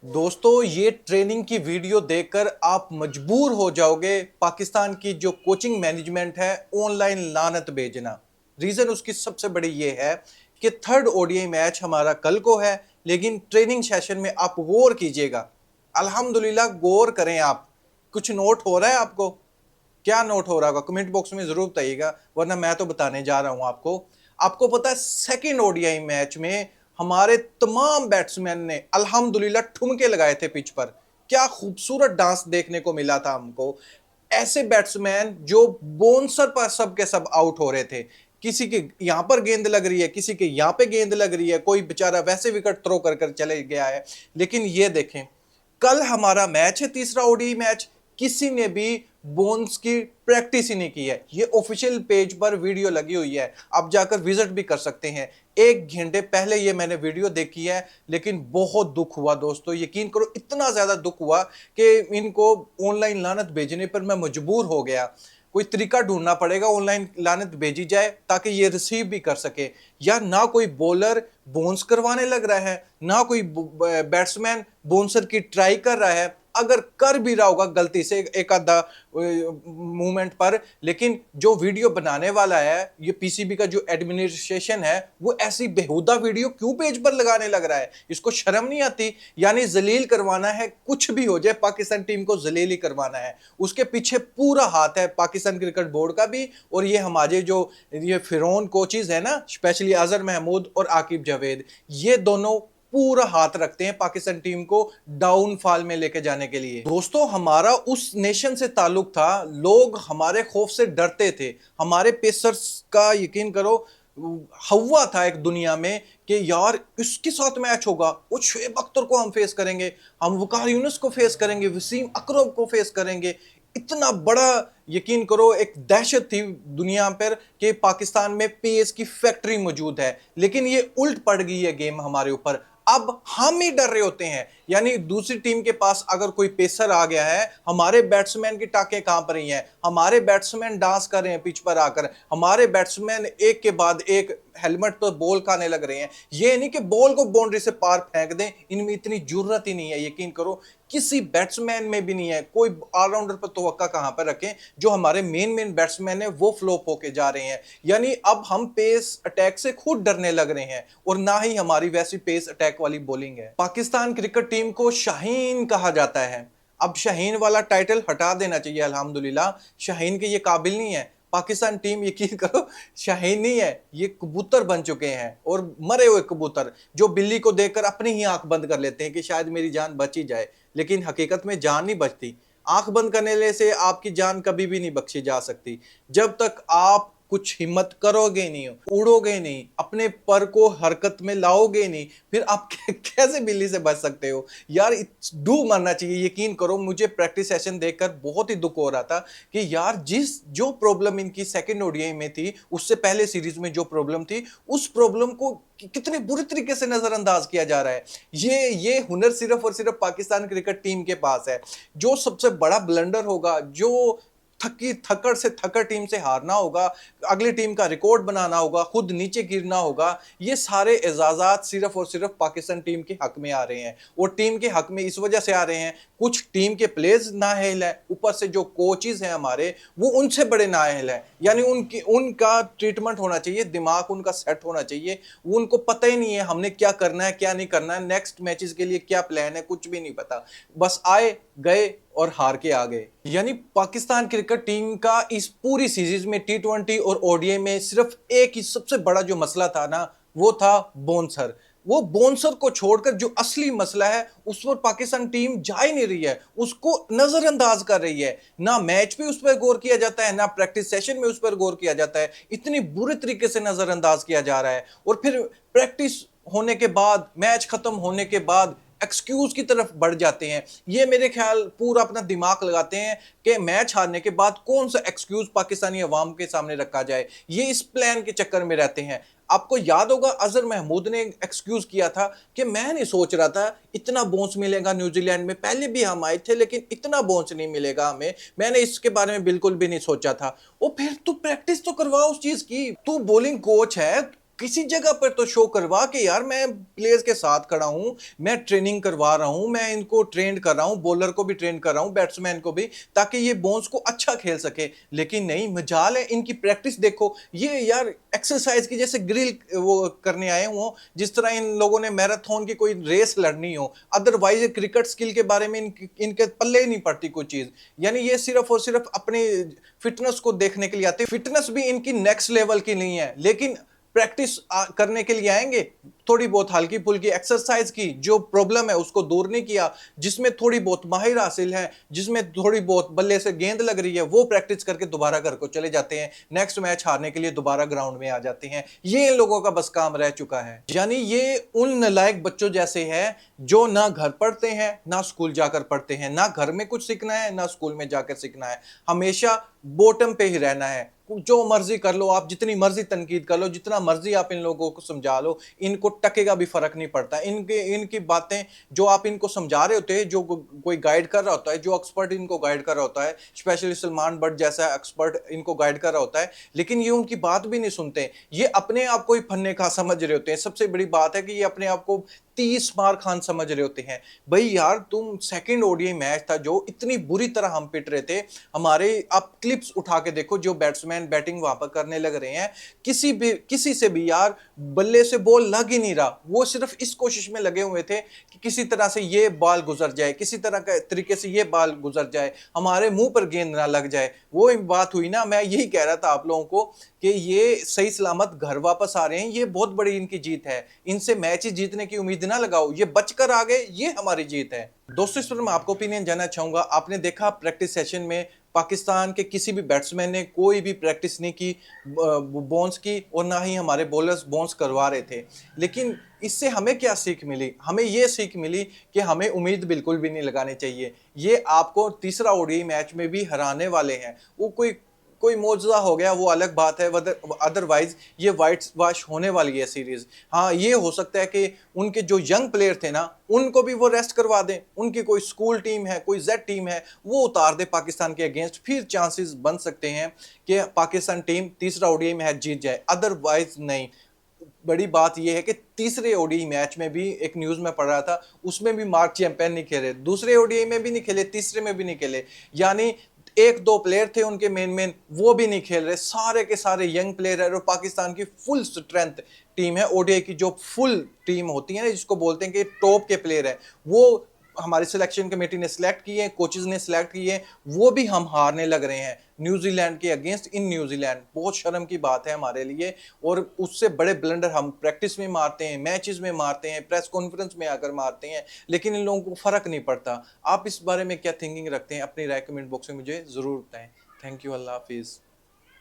दोस्तों ये ट्रेनिंग की वीडियो देखकर आप मजबूर हो जाओगे पाकिस्तान की जो कोचिंग मैनेजमेंट है ऑनलाइन लानत भेजना। रीजन उसकी सबसे बड़ी ये है कि थर्ड ओडीआई मैच हमारा कल को है, लेकिन ट्रेनिंग सेशन में आप गौर कीजिएगा। अल्हम्दुलिल्लाह गौर करें आप। कुछ नोट हो रहा है आपको? क्या नोट हो रहा होगा कमेंट बॉक्स में जरूर बताइएगा, वरना मैं तो बताने जा रहा हूं आपको। आपको पता है सेकंड ओडीआई मैच में हमारे तमाम बैट्समैन ने अल्हम्दुलिल्लाह ठुमके लगाए थे पिच पर। क्या खूबसूरत डांस देखने को मिला था हमको। ऐसे बैट्समैन जो बाउंसर पर सब के सब आउट हो रहे थे। किसी के यहां पर गेंद लग रही है, किसी के यहां पे गेंद लग रही है, कोई बेचारा वैसे विकेट थ्रो कर कर चले गया है। लेकिन ये देखें, कल हमारा मैच है तीसरा ओडीआई मैच, किसी ने भी बोन्स की प्रैक्टिस ही नहीं की है। ये ऑफिशियल पेज पर वीडियो लगी हुई है, आप जाकर विजिट भी कर सकते हैं। 1 घंटे पहले ये मैंने वीडियो देखी है, लेकिन बहुत दुख हुआ दोस्तों, यकीन करो इतना ज्यादा दुख हुआ कि इनको ऑनलाइन लानत भेजने पर मैं मजबूर हो गया। कोई तरीका ढूंढना पड़ेगा ऑनलाइन लानत भेजी जाए ताकि ये रिसीव भी कर सके। या ना कोई बॉलर बोन्स करवाने लग रहा है, ना कोई बैट्समैन बोन्सर की ट्राई कर रहा है। अगर कर भी रहा होगा गलती से एक आधा मूवमेंट पर, लेकिन जो वीडियो बनाने वाला है, ये पीसीबी का जो एडमिनिस्ट्रेशन है, वो ऐसी बेहुदा वीडियो क्यों पेज पर लगाने लग रहा है? इसको शर्म नहीं आती? यानी जलील करवाना है, कुछ भी हो जाए पाकिस्तान टीम को जलील ही करवाना है। उसके पीछे पूरा हाथ है पाकिस्तान क्रिकेट बोर्ड का भी, और ये हमारे जो ये फिरौन कोचेज है ना, स्पेशली अजहर महमूद और आकिब जावेद, ये दोनों पूरा हाथ रखते हैं पाकिस्तान टीम को डाउनफॉल में लेके जाने के लिए। दोस्तों हमारा उस नेशन से ताल्लुक था, लोग हमारे खौफ से डरते थे। हमारे पेसर्स का यकीन करो हवा था एक दुनिया में कि यार इसके साथ मैच होगा, वो शुएब अख्तर को हम फेस करेंगे, हम वकार यूनुस को फेस करेंगे, वसीम अकरम को फेस करेंगे। इतना बड़ा यकीन करो एक दहशत थी दुनिया पर कि पाकिस्तान में पेस की फैक्ट्री मौजूद है। लेकिन ये उल्ट पड़ गई है गेम हमारे ऊपर। अब हम ही डर रहे होते हैं, यानी दूसरी टीम के पास अगर कोई पेसर आ गया है, हमारे बैट्समैन की टांकें कांप रही हैं, हमारे बैट्समैन डांस कर रहे हैं पिच पर आकर, हमारे बैट्समैन एक के बाद एक हेलमेट पर बॉल खाने लग रहे हैं। ये नहीं कि बॉल को बाउंड्री से पार फेंक दें, इनमें इतनी जुर्रत ही नहीं है, यकीन करो किसी बैट्समैन में भी नहीं है। कोई ऑलराउंडर पर तवक्का कहां पर रखें? जो हमारे मेन बैट्समैन है वो फ्लॉप होके जा रहे हैं। यानी अब हम पेस अटैक से खुद डरने लग रहे हैं, और ना ही हमारी वैसी पेस अटैक वाली बॉलिंग है। पाकिस्तान क्रिकेट टीम को शाहीन कहा जाता है, अब शाहीन वाला टाइटल हटा देना चाहिए। अल्हम्दुलिल्लाह शाहीन के ये काबिल नहीं है पाकिस्तान टीम, यकीन करो शाहीन नहीं है, ये कबूतर बन चुके हैं, और मरे हुए कबूतर जो बिल्ली को देखकर अपनी ही आंख बंद कर लेते हैं कि शायद मेरी जान बच ही जाए, लेकिन हकीकत में जान नहीं बचती। आंख बंद करने से आपकी जान कभी भी नहीं बख्शी जा सकती। जब तक आप कुछ हिम्मत करोगे नहीं, उड़ोगे नहीं, अपने पर को हरकत में लाओगे नहीं, फिर आप कैसे बिल्ली से बच सकते हो? यार डूब मरना चाहिए। यकीन करो मुझे प्रैक्टिस सेशन देखकर बहुत ही दुख हो रहा था कि यार जिस जो प्रॉब्लम इनकी सेकंड ओडीआई में थी, उससे पहले सीरीज में जो प्रॉब्लम थी, उस प्रॉब्लम को कितने बुरी तरीके से नजरअंदाज किया जा रहा है। ये हुनर सिर्फ और सिर्फ पाकिस्तान क्रिकेट टीम के पास है। जो सबसे बड़ा ब्लंडर होगा, जो थकी थकड़ से थकड़ टीम से हारना होगा, अगली टीम का रिकॉर्ड बनाना होगा, खुद नीचे गिरना होगा, ये सारे एजाजात सिर्फ और सिर्फ पाकिस्तान टीम के हक में आ रहे हैं। और टीम के हक में इस वजह से आ रहे हैं, कुछ टीम के प्लेयर्स नाअहल है, ऊपर से जो कोचेज हैं हमारे वो उनसे बड़े नाअहल हैं। यानी उनका ट्रीटमेंट होना चाहिए, दिमाग उनका सेट होना चाहिए। उनको पता ही नहीं है हमने क्या करना है क्या नहीं करना है, नेक्स्ट मैचेस के लिए क्या प्लान है, कुछ भी नहीं पता। बस आए गए और हार के आ गए। यानी पाकिस्तान क्रिकेट टीम का इस पूरी सीरीज में टी20 और ओडीआई में सिर्फ एक ही सबसे बड़ा जो मसला था ना, वो था बाउंसर। वो बाउंसर को छोड़कर जो असली मसला है उस पर पाकिस्तान टीम जा ही नहीं रही है, उसको नजरअंदाज कर रही है। ना मैच पे उस पर गौर किया जाता है, ना प्रैक्टिस सेशन में उस पर गौर किया जाता है, इतनी बुरी तरीके से नजरअंदाज किया जा रहा है। और फिर प्रैक्टिस होने के बाद, मैच खत्म होने के बाद एक्सक्यूज की तरफ बढ़ जाते हैं। ये मेरे ख्याल पूरा अपना दिमाग लगाते हैं कि मैच हारने के बाद कौन सा एक्सक्यूज पाकिस्तानी अवाम के सामने रखा जाए, ये इस प्लान के चक्कर में रहते हैं। आपको याद होगा अजहर महमूद ने एक्सक्यूज किया था कि मैं नहीं सोच रहा था इतना बोनस मिलेगा न्यूजीलैंड में, पहले भी हम आए थे लेकिन इतना बोनस नहीं मिलेगा हमें, मैंने इसके बारे में बिल्कुल भी नहीं सोचा था। और फिर तू प्रैक्टिस तो करवा उस चीज की, तू बॉलिंग कोच है, किसी जगह पर तो शो करवा के यार मैं प्लेयर्स के साथ खड़ा हूं, मैं ट्रेनिंग करवा रहा हूं, मैं इनको ट्रेन कर रहा हूं, बॉलर को भी ट्रेन कर रहा हूं, बैट्समैन को भी, ताकि ये बॉन्स को अच्छा खेल सके। लेकिन नहीं, मजाल है इनकी प्रैक्टिस देखो, ये यार एक्सरसाइज की जैसे ग्रिल वो करने आए हो, जिस तरह इन लोगों ने मैराथन की कोई रेस लड़नी हो। अदरवाइज क्रिकेट स्किल के बारे में इनके पल्ले ही नहीं पड़ती कोई चीज। यानी ये सिर्फ और सिर्फ अपने फिटनेस को देखने के लिए आते हैं। फिटनेस भी इनकी नेक्स्ट लेवल की नहीं है, लेकिन प्रैक्टिस करने के लिए आएंगे, थोड़ी बहुत हल्की फुल्की एक्सरसाइज की, जो प्रॉब्लम है उसको दूर नहीं किया, जिसमें थोड़ी बहुत माहिर हासिल है, जिसमें थोड़ी बहुत बल्ले से गेंद लग रही है, वो प्रैक्टिस करके दोबारा घर को चले जाते हैं, नेक्स्ट मैच हारने के लिए दोबारा ग्राउंड में आ जाते हैं। ये इन लोगों का बस काम रह चुका है। यानी ये उन नालायक बच्चों जैसे है जो ना घर पढ़ते हैं ना स्कूल जाकर पढ़ते हैं, ना घर में कुछ सीखना है ना स्कूल में जाकर सीखना है, हमेशा बॉटम पे ही रहना है। जो मर्जी कर लो आप, जितनी मर्जी तनकीद कर लो, जितना मर्जी आप इन लोगों को समझा लो, इनको टके का भी फर्क नहीं पड़ता। इनकी बातें जो आप इनको समझा रहे होते हैं, जो कोई गाइड कर रहा होता है, जो एक्सपर्ट इनको गाइड कर रहा होता है, स्पेशली सलमान बट जैसा एक्सपर्ट इनको गाइड कर रहा होता है, लेकिन ये उनकी बात भी नहीं सुनते। ये अपने आप को ही फन्ने खा समझ रहे होते हैं। सबसे बड़ी बात है कि ये अपने आप को 30 मार खान समझ रहे होते हैं। भाई यार, तुम सेकंड ओडीआई मैच था जो इतनी बुरी तरह हम पिट रहे थे, हमारे आप क्लिप्स उठा के देखो, जो बैट्समैन बैटिंग वहां पर करने लग रहे हैं, किसी से भी यार बल्ले से बॉल लग ही नहीं रहा। वो सिर्फ इस कोशिश में लगे हुए थे कि किसी तरह से ये बॉल गुजर जाए, किसी तरह के तरीके से ये बॉल गुजर जाए, हमारे मुंह पर गेंद ना लग जाए। वो एक बात हुई ना, मैं यही कह रहा था आप लोगों को कि ये सही सलामत घर वापस आ रहे हैं, ये बहुत बड़ी इनकी जीत है। इनसे मैच जीतने की उम्मीद ना लगाओ, ये बचकर आ गए, ये हमारी जीत है। दोस्तों, इस पर मैं आपको ओपिनियन जानना चाहूंगा। आपने देखा प्रैक्टिस सेशन में पाकिस्तान के किसी भी बैट्समैन ने कोई भी प्रैक्टिस नहीं की बॉन्स की, और ना ही हमारे बॉलर्स बॉन्स करवा रहे थे। लेकिन इससे हमें क्या सीख मिली? हमें यह सीख मिली कि हमें उम्मीद बिल्कुल भी नहीं लगानी चाहिए। ये आपको तीसरा ओडीआई मैच में भी हराने वाले हैं। वो कोई कोई मौजूदा हो गया वो अलग बात है, अदरवाइज ये वाइट वॉश होने वाली है सीरीज। हाँ, ये हो सकता है कि उनके जो यंग प्लेयर थे ना, उनको भी वो रेस्ट करवा दें, उनकी कोई स्कूल टीम है, कोई जेड टीम है, वो उतार दे पाकिस्तान के अगेंस्ट, फिर चांसेस बन सकते हैं कि पाकिस्तान टीम तीसरा ओडीआई मैच जीत जाए, अदरवाइज नहीं। बड़ी बात यह है कि तीसरे ओडीआई मैच में भी एक न्यूज में पढ़ रहा था, उसमें भी मार्क चैंपियन नहीं खेले, दूसरे ओडीआई में भी नहीं खेले, तीसरे में भी नहीं खेले। यानी एक दो प्लेयर थे उनके मेन वो भी नहीं खेल रहे, सारे के सारे यंग प्लेयर है। और पाकिस्तान की फुल स्ट्रेंथ टीम है ओडीआई की, जो फुल टीम होती है ना, जिसको बोलते हैं कि टॉप के प्लेयर है, वो हमारी सिलेक्शन कमेटी ने सिलेक्ट किए, कोचेज ने सिलेक्ट किए, वो भी हम हारने लग रहे हैं न्यूजीलैंड के अगेंस्ट इन न्यूजीलैंड। बहुत शर्म की बात है हमारे लिए, और उससे बड़े ब्लंडर हम प्रैक्टिस में मारते हैं, मैचेस में मारते हैं, प्रेस कॉन्फ्रेंस में आकर मारते हैं, लेकिन इन लोगों को फर्क नहीं पड़ता। आप इस बारे में क्या थिंकिंग रखते हैं? अपनी राय कमेंट बॉक्स में मुझे जरूर बताएं। थैंक यू, अल्लाह हाफिज़।